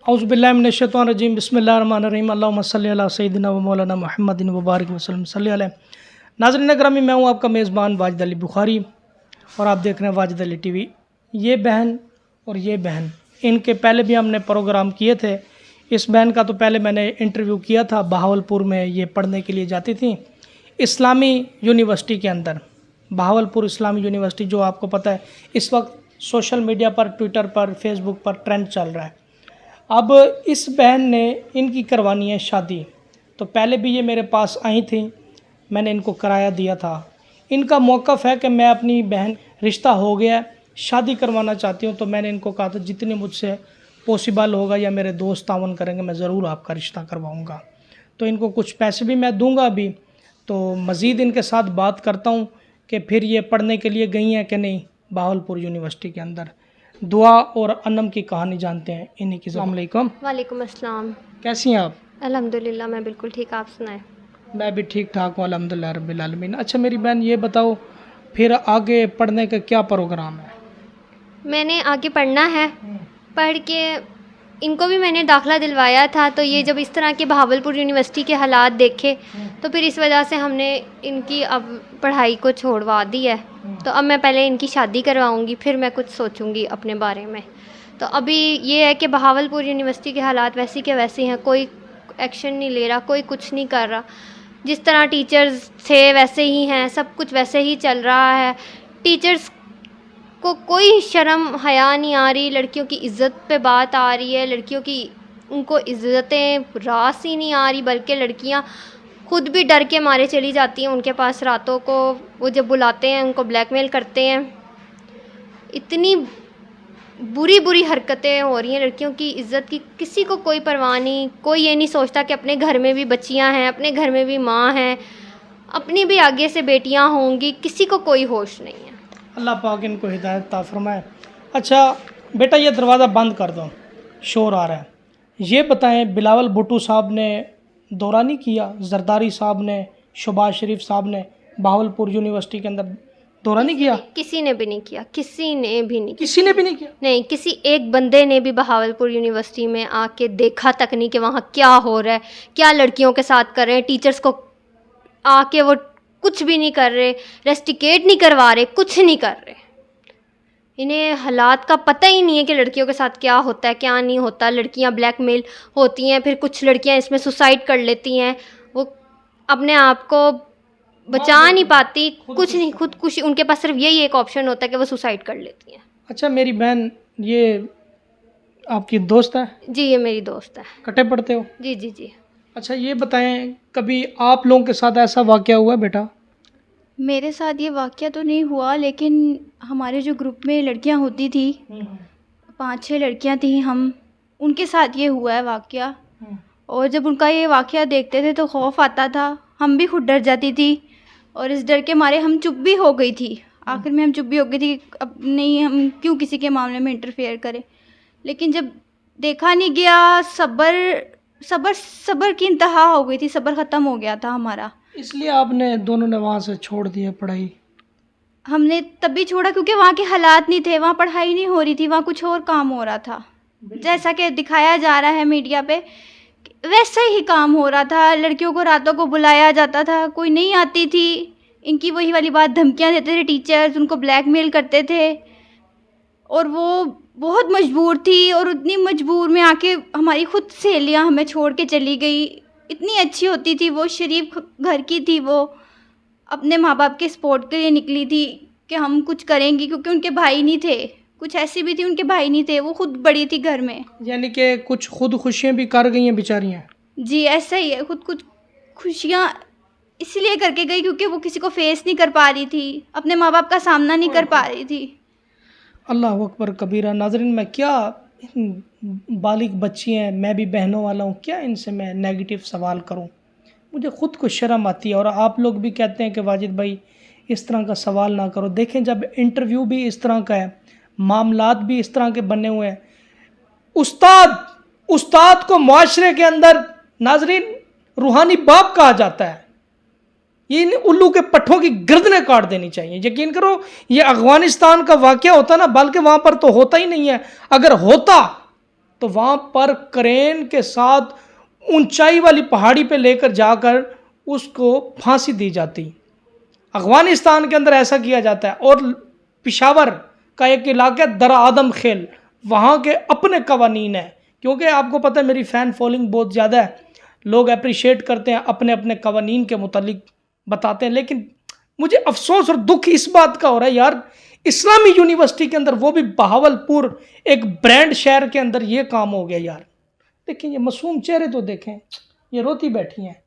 औज़ुबिल्लाहिमिनश्शैतानिर्रजीम बिस्मिल्लाहिर्रहमानिर्रहीम अल्लाहुम्मा सल्लि अला सय्यिदिना व मौलाना मुहम्मदिन व बारिक वसल्लम सल्ली अलैहि। नाज़रीन ग्रामी, मैं हूँ आपका मेज़बान वाजिद अली बुखारी और आप देख रहे हैं वाजिद अली टीवी। ये बहन और ये बहन, इनके पहले भी हमने प्रोग्राम किए थे। इस बहन का तो पहले मैंने इंटरव्यू किया था, बहावलपुर में ये पढ़ने के लिए जाती थी इस्लामी यूनिवर्सिटी के अंदर। बहावलपुर इस्लामी यूनिवर्सिटी, जो आपको पता है इस वक्त सोशल मीडिया पर, ट्विटर पर, फेसबुक पर ट्रेंड चल रहा है। अब इस बहन ने, इनकी करवानी है शादी, तो पहले भी ये मेरे पास आई थी, मैंने इनको किराया दिया था। इनका मौक़िफ़ है कि मैं अपनी बहन, रिश्ता हो गया, शादी करवाना चाहती हूँ, तो मैंने इनको कहा था जितनी मुझसे पॉसिबल होगा या मेरे दोस्त तावन करेंगे, मैं ज़रूर आपका रिश्ता करवाऊँगा। तो इनको कुछ पैसे भी मैं दूँगा अभी। तो मज़ीद इनके साथ बात करता हूँ कि फिर ये पढ़ने के लिए गई हैं कि नहीं बहावलपुर यूनिवर्सिटी के अंदर। दुआ और अनम की कहानी जानते हैं इन्हीं की। अस्सलाम वालेकुम। वालेकुम अस्सलाम। कैसी हैं आप? अल्हम्दुलिल्लाह, मैं बिल्कुल ठीक, आप सुनाएं। मैं भी ठीक ठाक हूँ अल्हम्दुलिल्लाह रब्बिल आलमीन। अच्छा मेरी बहन, ये बताओ फिर आगे पढ़ने का क्या प्रोग्राम है? मैंने आगे पढ़ना है, पढ़ के इनको भी मैंने दाखिला दिलवाया था, तो ये जब इस तरह के बहावलपुर यूनिवर्सिटी के हालात देखे तो फिर इस वजह से हमने इनकी अब पढ़ाई को छोड़वा दी है। तो अब मैं पहले इनकी शादी करवाऊंगी, फिर मैं कुछ सोचूंगी अपने बारे में। तो अभी ये है कि बहावलपुर यूनिवर्सिटी के हालात वैसे के वैसे हैं, कोई एक्शन नहीं ले रहा, कोई कुछ नहीं कर रहा। जिस तरह टीचर्स थे वैसे ही हैं, सब कुछ वैसे ही चल रहा है। टीचर्स को कोई शर्म हया नहीं आ रही, लड़कियों की इज़्ज़त पे बात आ रही है, लड़कियों की उनको इज़्ज़तें रास ही नहीं आ रही, बल्कि लड़कियां खुद भी डर के मारे चली जाती हैं उनके पास रातों को। वो जब बुलाते हैं उनको ब्लैकमेल करते हैं। इतनी बुरी बुरी हरकतें हो रही हैं, लड़कियों की इज़्ज़त की किसी को कोई परवाह नहीं। कोई ये नहीं सोचता कि अपने घर में भी बच्चियां हैं, अपने घर में भी माँ हैं, अपनी भी आगे से बेटियां होंगी, किसी को कोई होश नहीं है। अल्लाह पाक इनको हिदायत अता फरमाए। अच्छा बेटा, ये दरवाज़ा बंद कर दो, शोर आ रहा है। ये बताएं, बिलावल भुट्टो साहब ने दौरा नहीं किया, जरदारी साहब ने, शहबाज शरीफ साहब ने बहावलपुर यूनिवर्सिटी के अंदर दौरा नहीं किया? किसी ने भी नहीं किया, किसी ने भी नहीं किया। किसी ने भी नहीं किया? नहीं, किसी एक बंदे ने भी बहावलपुर यूनिवर्सिटी में आके देखा तक नहीं कि वहाँ क्या हो रहा है, क्या लड़कियों के साथ कर रहे हैं। टीचर्स को आके वो कुछ भी नहीं कर रहे, रेस्टिकेट नहीं करवा रहे, कुछ नहीं कर रहे। इन्हें हालात का पता ही नहीं है कि लड़कियों के साथ क्या होता है, क्या नहीं होता। लड़कियां ब्लैकमेल होती हैं, फिर कुछ लड़कियां इसमें सुसाइड कर लेती हैं, वो अपने आप को बचा नहीं पाती, कुछ नहीं, खुदकुशी। उनके पास सिर्फ यही एक ऑप्शन होता है कि वो सुसाइड कर लेती हैं। अच्छा मेरी बहन, ये आपकी दोस्त है? जी, ये मेरी दोस्त है। कटे पड़ते हो? जी जी जी। अच्छा ये बताएं, कभी आप लोगों के साथ ऐसा वाक़या हुआ बेटा? मेरे साथ ये वाक़या तो नहीं हुआ, लेकिन हमारे जो ग्रुप में लड़कियां होती थी, 5-6 लड़कियां थी, हम उनके साथ ये हुआ है वाक़या। और जब उनका ये वाक़या देखते थे तो खौफ आता था, हम भी खुद डर जाती थी, और इस डर के मारे हम चुप भी हो गई थी। आखिर में हम चुप भी हो गई थी, अब नहीं, हम क्यों किसी के मामले में इंटरफेयर करें। लेकिन जब देखा नहीं गया, सब्र की इंतहा हो गई थी, सब्र ख़त्म हो गया था हमारा। इसलिए आपने, दोनों ने वहाँ से छोड़ दिया पढ़ाई? हमने तभी छोड़ा क्योंकि वहाँ के हालात नहीं थे, वहाँ पढ़ाई नहीं हो रही थी, वहाँ कुछ और काम हो रहा था। जैसा कि दिखाया जा रहा है मीडिया पे, वैसा ही काम हो रहा था। लड़कियों को रातों को बुलाया जाता था, कोई नहीं आती थी। इनकी वही वाली बात, धमकियाँ देते थे टीचर्स, उनको ब्लैकमेल करते थे, और वो बहुत मजबूर थी। और उतनी मजबूर में आके हमारी खुद सहेलियाँ हमें छोड़ के चली गई। इतनी अच्छी होती थी वो, शरीफ घर की थी वो, अपने माँ बाप के सपोर्ट के लिए निकली थी कि हम कुछ करेंगी, क्योंकि उनके भाई नहीं थे। कुछ ऐसी भी थी, उनके भाई नहीं थे, वो खुद बड़ी थी घर में। यानी कि कुछ खुद खुशियाँ भी कर गई हैं बेचारियाँ? जी ऐसा ही है, खुद कुछ खुशियाँ इसलिए करके गई क्योंकि वो किसी को फेस नहीं कर पा रही थी, अपने माँ बाप का सामना नहीं कर पा रही थी। अल्लाह अकबर कबीरा। नाज़रीन, मैं क्या, बालिग बच्ची हैं, मैं भी बहनों वाला हूँ, क्या इनसे मैं नेगेटिव सवाल करूँ? मुझे ख़ुद को शर्म आती है। और आप लोग भी कहते हैं कि वाजिद भाई इस तरह का सवाल ना करो। देखें, जब इंटरव्यू भी इस तरह का है, मामलात भी इस तरह के बने हुए हैं, उस्ताद को मुआशरे के अंदर नाज़रीन रूहानी बाप कहा जाता है। ये इन उल्लू के पट्ठों की गर्दनें काट देनी चाहिए। यकीन करो, ये अफगानिस्तान का वाक़या होता ना, बल्कि वहाँ पर तो होता ही नहीं है। अगर होता तो वहाँ पर क्रेन के साथ ऊंचाई वाली पहाड़ी पे लेकर जाकर उसको फांसी दी जाती। अफगानिस्तान के अंदर ऐसा किया जाता है। और पेशावर का एक इलाका दर आदम खेल, वहाँ के अपने कवानीन है, क्योंकि आपको पता है मेरी फ़ैन फॉलोइंग बहुत ज़्यादा है, लोग अप्रिशिएट करते हैं, अपने अपने कवानीन के मुतालिक बताते हैं। लेकिन मुझे अफसोस और दुख इस बात का हो रहा है यार, इस्लामी यूनिवर्सिटी के अंदर, वो भी बहावलपुर एक ब्रांड शहर के अंदर, ये काम हो गया यार। देखें ये मासूम चेहरे तो देखें, ये रोती बैठी हैं।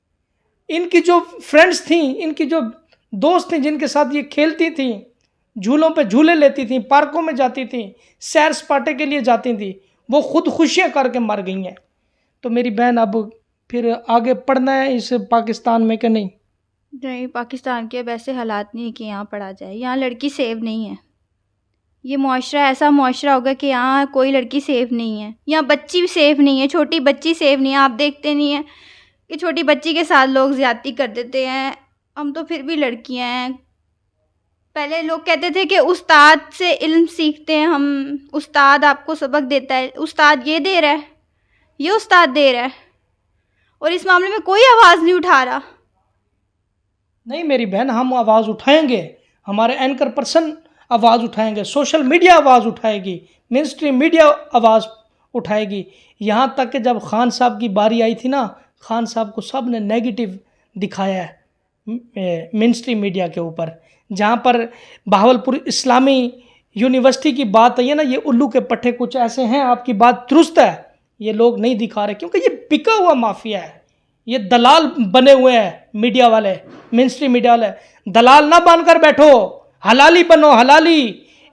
इनकी जो फ्रेंड्स थी, इनकी जो दोस्त थी जिनके साथ ये खेलती थी, झूलों पे झूले लेती थी, पार्कों में जाती थी, सैर सपाटे के लिए जाती थी, वो खुद खुशियाँ करके मर गई हैं। तो मेरी बहन अब फिर आगे पढ़ना है इस पाकिस्तान में कि नहीं? नहीं, पाकिस्तान के अब ऐसे हालात नहीं है कि यहाँ पढ़ा जाए। यहाँ लड़की सेफ नहीं है। ये मुआशरा ऐसा मुआशरा होगा कि यहाँ कोई लड़की सेफ नहीं है। यहाँ बच्ची भी सेफ नहीं है, छोटी बच्ची सेफ नहीं है। आप देखते नहीं हैं कि छोटी बच्ची के साथ लोग ज़्यादती कर देते हैं। हम तो फिर भी लड़कियाँ हैं। पहले लोग कहते थे कि उस्ताद से इल्म सीखते हैं हम, उस्ताद आपको सबक देता है, उस्ताद ये दे रहा है, ये उस्ताद दे रहा है, और इस मामले में कोई आवाज़ नहीं उठा रहा। नहीं मेरी बहन, हम आवाज़ उठाएंगे, हमारे एंकर पर्सन आवाज़ उठाएंगे, सोशल मीडिया आवाज़ उठाएगी, मेन स्ट्रीम मीडिया आवाज़ उठाएगी। यहाँ तक कि जब खान साहब की बारी आई थी ना, खान साहब को सब ने नेगेटिव दिखाया है मेन स्ट्रीम मीडिया के ऊपर। जहाँ पर बहावलपुर इस्लामी यूनिवर्सिटी की बात आई है ना, ये उल्लू के पट्टे कुछ ऐसे हैं, आपकी बात दुरुस्त है, ये लोग नहीं दिखा रहे, क्योंकि ये बिका हुआ माफिया है, ये दलाल बने हुए हैं मीडिया वाले, मेन स्ट्रीम मीडिया वाले। दलाल ना बनकर बैठो, हलाली बनो, हलाली,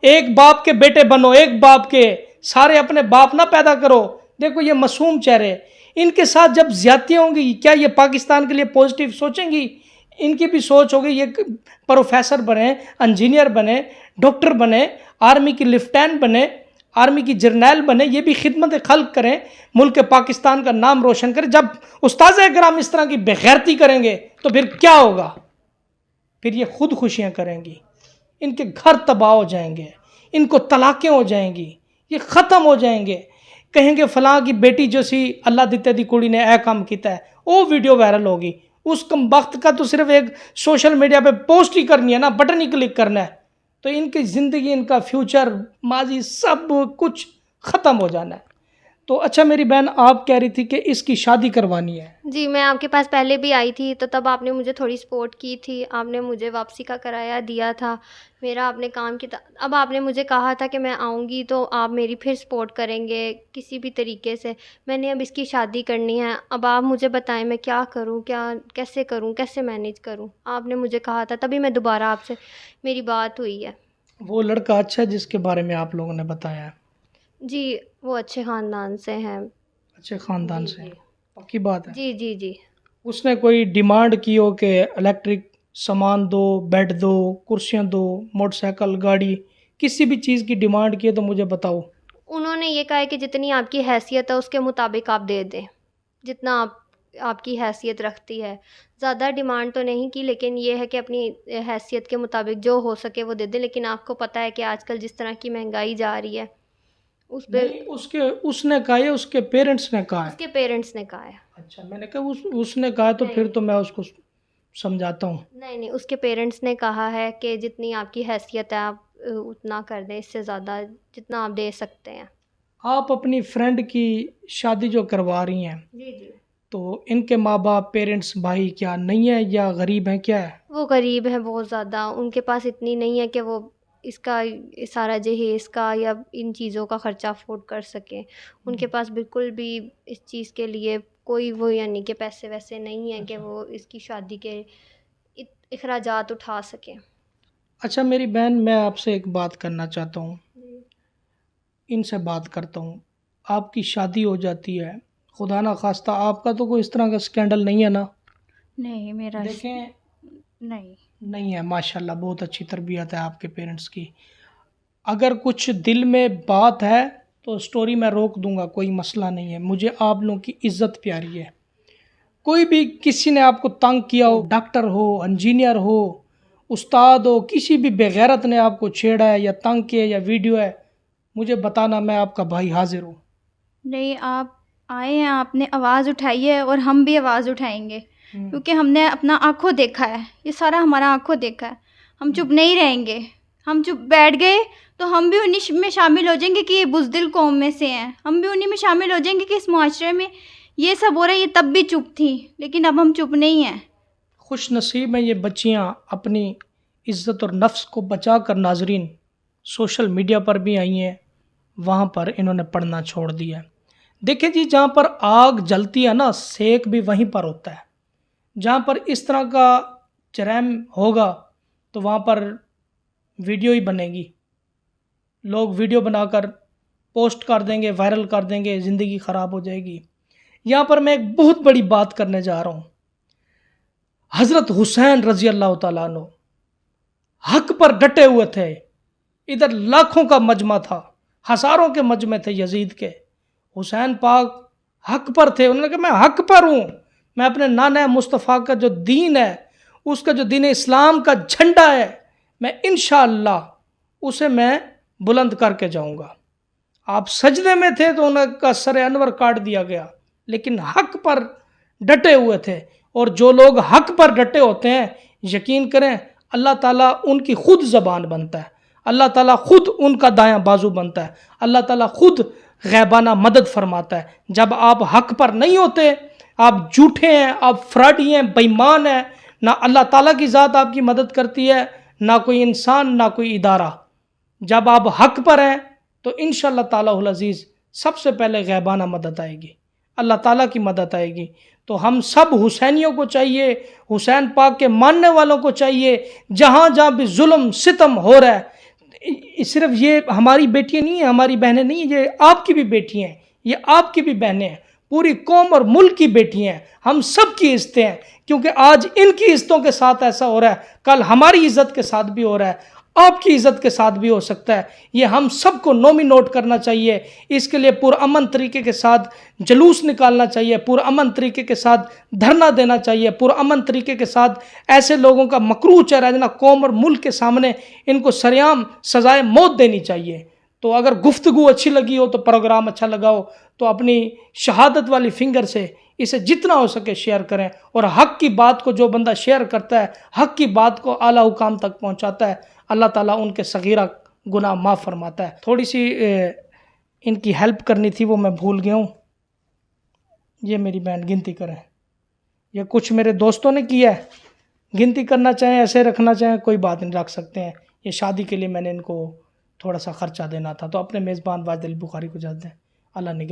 एक बाप के बेटे बनो, एक बाप के, सारे अपने बाप ना पैदा करो। देखो ये मासूम चेहरे, इनके साथ जब ज्यादतियाँ होंगी, क्या ये पाकिस्तान के लिए पॉजिटिव सोचेंगी? इनकी भी सोच होगी ये प्रोफेसर बने, इंजीनियर बने, डॉक्टर बने, आर्मी की लेफ्टिनेंट बने, आर्मी की जर्नैल बने, ये भी खिदमत खल्क करें, मुल्क पाकिस्तान का नाम रोशन करें। जब उस्ताद-ए-किराम इस तरह की बेगैरती करेंगे तो फिर क्या होगा? फिर ये खुद खुशियाँ करेंगी, इनके घर तबाह हो जाएंगे, इनको तलाक़ें हो जाएंगी, ये ख़त्म हो जाएंगे। कहेंगे फलां की बेटी जो सी अल्लाह दिते दी कुड़ी ने ए काम किया है, वो वीडियो वायरल होगी। उस कम वक्त का तो सिर्फ एक सोशल मीडिया पे पोस्ट ही करनी है ना, बटन ही क्लिक करना है, तो इनकी ज़िंदगी, इनका फ्यूचर, माजी, सब कुछ ख़त्म हो जाना है। तो अच्छा मेरी बहन, आप कह रही थी कि इसकी शादी करवानी है। जी, मैं आपके पास पहले भी आई थी, तो तब आपने मुझे थोड़ी सपोर्ट की थी, आपने मुझे वापसी का किराया दिया था, मेरा आपने काम किया। अब आपने मुझे कहा था कि मैं आऊँगी तो आप मेरी फिर सपोर्ट करेंगे किसी भी तरीके से। मैंने अब इसकी शादी करनी है, अब आप मुझे बताएं मैं क्या करूं, कैसे करूं, कैसे मैनेज करूं? आपने मुझे कहा था, तभी मैं दोबारा आपसे मेरी बात हुई है। वो लड़का अच्छा है जिसके बारे में आप लोगों ने बताया? जी, वो अच्छे ख़ानदान से हैं। अच्छे ख़ानदान से? पक्की बात है? जी जी जी। उसने कोई डिमांड की हो कि इलेक्ट्रिक सामान दो, बेड दो, कुर्सियाँ दो, मोटरसाइकिल, गाड़ी, किसी भी चीज़ की डिमांड की है तो मुझे बताओ। उन्होंने ये कहा है कि जितनी आपकी हैसियत है उसके मुताबिक आप दे दें, जितना आपकी हैसियत रखती है। ज़्यादा डिमांड तो नहीं की, लेकिन ये है कि अपनी हैसियत के मुताबिक जो हो सके वो दे दें। लेकिन आपको पता है कि आजकल जिस तरह की महंगाई जा रही है, उस पे उसने कहा है, उसके पेरेंट्स ने कहा है? उसके पेरेंट्स ने कहा है। अच्छा, मैंने कहा उसने कहा तो फिर तो मैं उसको समझाता हूँ। नहीं, उसके पेरेंट्स ने कहा है कि जितनी आपकी हैसियत है आप उतना कर दें, इससे ज़्यादा जितना आप दे सकते हैं। आप अपनी फ्रेंड की शादी जो करवा रही हैं, जी जी। तो इनके माँ बाप, पेरेंट्स, भाई क्या नहीं है या गरीब हैं, क्या है? वो गरीब हैं बहुत ज़्यादा, उनके पास इतनी नहीं है कि वो इसका सारा जहेज़ का या इन चीज़ों का ख़र्चा अफोर्ड कर सकें। उनके पास बिल्कुल भी इस चीज़ के लिए कोई वो यानी कि पैसे वैसे नहीं हैं कि वो इसकी शादी के अखराजात उठा सकें। अच्छा मेरी बहन, मैं आपसे एक बात करना चाहता हूँ, इनसे बात करता हूँ। आपकी शादी हो जाती है, खुदा ना खास्ता आपका तो कोई इस तरह का स्कैंडल नहीं है ना? नहीं, मेरा देखें, नहीं है, माशाल्लाह, बहुत अच्छी तरबियत है आपके पेरेंट्स की। अगर कुछ दिल में बात है तो स्टोरी मैं रोक दूंगा, कोई मसला नहीं है। मुझे आप लोगों की इज़्ज़त प्यारी है। कोई भी किसी ने आपको तंग किया हो, डॉक्टर हो, इंजीनियर हो, उस्ताद हो, किसी भी बेगैरत ने आपको छेड़ा है या तंग किया या वीडियो है, मुझे बताना, मैं आपका भाई हाजिर हूँ। नहीं, आप आए हैं, आपने आवाज़ उठाई है और हम भी आवाज़ उठाएंगे, क्योंकि हमने अपना आंखों देखा है, ये सारा हमारा आंखों देखा है। हम चुप नहीं रहेंगे। हम चुप बैठ गए तो हम भी उन्हीं में शामिल हो जाएंगे कि ये बुज़दिल कौम में से हैं। हम भी उन्हीं में शामिल हो जाएंगे कि इस मुआशरे में ये सब हो रहा है। ये तब भी चुप थी, लेकिन अब हम चुप नहीं हैं। खुश नसीब हैं ये बच्चियाँ अपनी इज़्ज़त और नफ्स को बचा कर नाजरीन सोशल मीडिया पर भी आई हैं, वहाँ पर इन्होंने पढ़ना छोड़ दिया है। देखिए जी, जहाँ पर आग जलती है ना, सेक भी वहीं पर होता है। जहाँ पर इस तरह का जरैम होगा तो वहाँ पर वीडियो ही बनेगी, लोग वीडियो बनाकर पोस्ट कर देंगे, वायरल कर देंगे, ज़िंदगी ख़राब हो जाएगी। यहाँ पर मैं एक बहुत बड़ी बात करने जा रहा हूँ। हज़रत हुसैन रज़ी अल्लाह तआला अन्हु हक पर डटे हुए थे। इधर लाखों का मजमा था, हज़ारों के मजमे थे यजीद के। हुसैन पाक हक पर थे। उन्होंने कहा मैं हक पर हूँ, मैं अपने नाना मुस्तफ़ा का जो दीन है, उसका जो दीन इस्लाम का झंडा है, मैं इंशाअल्लाह उसे मैं बुलंद करके जाऊँगा। आप सजदे में थे तो उनका सर अनवर काट दिया गया, लेकिन हक पर डटे हुए थे। और जो लोग हक पर डटे होते हैं, यकीन करें अल्लाह ताला उनकी खुद ज़बान बनता है, अल्लाह ताला खुद उनका दायां बाजू बनता है, अल्लाह ताला खुद गैबाना मदद फरमाता है। जब आप हक पर नहीं होते, आप झूठे हैं, आप फ्रॉडी हैं, बेईमान हैं, ना अल्लाह ताला की ज़ात आपकी मदद करती है, ना कोई इंसान, ना कोई इदारा। जब आप हक पर हैं तो इंशाअल्लाह तालाहुल अज़ीज़ सबसे पहले गैबाना मदद आएगी, अल्लाह ताला की मदद आएगी। तो हम सब हुसैनियों को चाहिए, हुसैन पाक के मानने वालों को चाहिए, जहाँ जहाँ भी जुल्म सितम हो रहा है, सिर्फ ये हमारी बेटियाँ नहीं हैं, हमारी बहनें नहीं हैं, ये आपकी भी बेटियाँ हैं, ये आपकी भी बहनें हैं, पूरी कौम और मुल्क की बेटियाँ हैं, हम सब की इज्जतें हैं। क्योंकि आज इनकी इज्जतों के साथ ऐसा हो रहा है, कल हमारी इज्जत के साथ भी हो रहा है, आपकी इज़्ज़त के साथ भी हो सकता है। ये हम सबको नोट करना चाहिए। इसके लिए पुरअमन तरीके के साथ जुलूस निकालना चाहिए, पुरअमन तरीके के साथ धरना देना चाहिए, पुरअमन तरीके के साथ ऐसे लोगों का मकरूह चेहरा देना, कौम और मुल्क के सामने इनको सरेआम सजाए मौत देनी चाहिए। तो अगर गुफ्तगू अच्छी लगी हो तो प्रोग्राम अच्छा लगा हो तो अपनी शहादत वाली फिंगर से इसे जितना हो सके शेयर करें। और हक़ की बात को जो बंदा शेयर करता है, हक़ की बात को आला हुकाम तक पहुँचाता है, अल्लाह ताला उनके सगीरा गुनाह माफ़ फरमाता है। थोड़ी सी इनकी हेल्प करनी थी, वो मैं भूल गया हूँ। ये मेरी बहन गिनती करें, ये कुछ मेरे दोस्तों ने किया है, गिनती करना चाहें ऐसे रखना चाहें कोई बात नहीं, रख सकते हैं। ये शादी के लिए मैंने इनको थोड़ा सा ख़र्चा देना था, तो अपने मेज़बान वाजिद अली बुखारी को इजाज़त दें। अल्लाह ने